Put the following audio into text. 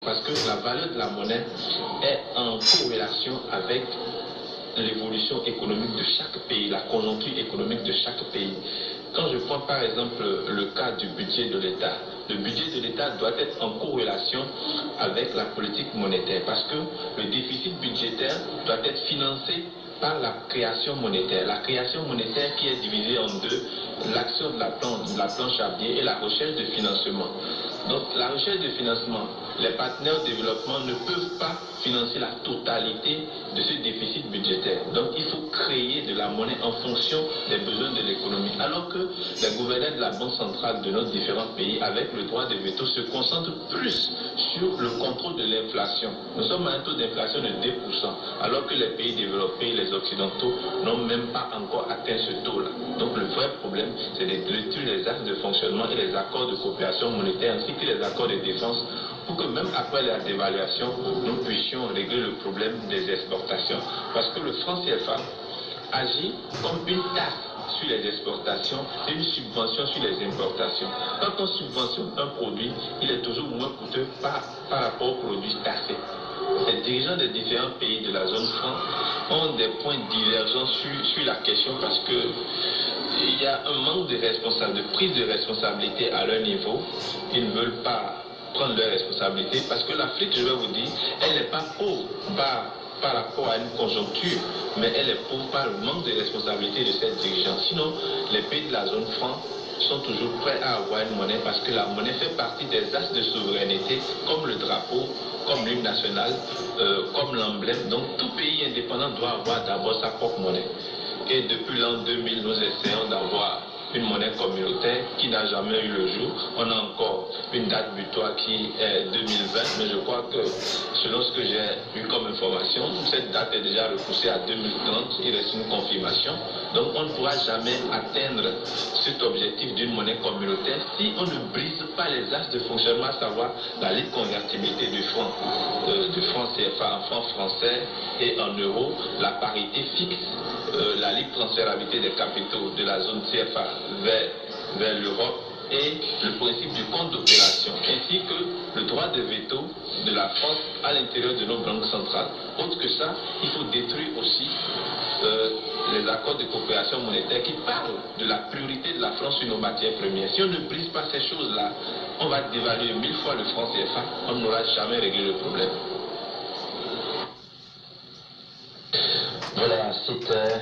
parce que la valeur de la monnaie est en corrélation avec l'évolution économique de chaque pays, la conjoncture économique de chaque pays. Quand je prends par exemple le cas du budget de l'État, le budget de l'État doit être en corrélation avec la politique monétaire parce que le déficit budgétaire doit être financé par la création monétaire. La création monétaire qui est divisée en deux, l'action de la planche à billets et la recherche de financement. Donc la recherche de financement, les partenaires au développement ne peuvent pas financer la totalité de ce déficit budgétaire. Donc il faut créer de la monnaie en fonction des besoins de l'économie. Alors que les gouverneurs de la Banque centrale de nos différents pays, avec le droit de veto, se concentrent plus sur le contrôle de l'inflation. Nous sommes à un taux d'inflation de 2%, alors que les pays développés, les occidentaux, n'ont même pas encore atteint ce taux-là. Donc le vrai problème, c'est d'étudier les axes de fonctionnement et les accords de coopération monétaire, ainsi que les accords de défense, pour que même après la dévaluation, nous puissions régler le problème des exportations. Parce que le franc CFA agit comme une taxe sur les exportations et une subvention sur les importations. Quand on subventionne un produit, il est toujours moins coûteux par rapport aux produits taxés. Les dirigeants des différents pays de la zone franc ont des points divergents sur la question parce que il y a un manque de prise de responsabilité à leur niveau. Ils ne veulent pas prendre leurs responsabilités parce que l'Afrique, je vais vous dire, elle n'est pas pauvre par rapport à une conjoncture, mais elle est pauvre par le manque de responsabilité de ses dirigeants. Sinon, les pays de la zone franc sont toujours prêts à avoir une monnaie parce que la monnaie fait partie des axes de souveraineté comme le drapeau, comme l'hymne national, comme l'emblème. Donc tout pays indépendant doit avoir d'abord sa propre monnaie. Et depuis l'an 2000, nous essayons d'avoir une monnaie communautaire qui n'a jamais eu le jour. On a encore une date butoir qui est 2020, mais je crois que selon ce que j'ai eu comme information, cette date est déjà repoussée à 2030, il reste une confirmation. Donc on ne pourra jamais atteindre cet objectif d'une monnaie communautaire si on ne brise pas les axes de fonctionnement, à savoir la libre convertibilité du franc CFA en franc français et en euros, la parité fixe, la libre transférabilité des capitaux de la zone CFA vers l'Europe et le principe du compte d'opération, ainsi que le droit de veto de la France à l'intérieur de nos banques centrales. Autre que ça, il faut détruire aussi les accords de coopération monétaire qui parlent de la priorité de la France sur nos matières premières. Si on ne brise pas ces choses-là, on va dévaluer 1000 fois le franc CFA, on n'aura jamais réglé le problème. Voilà, c'était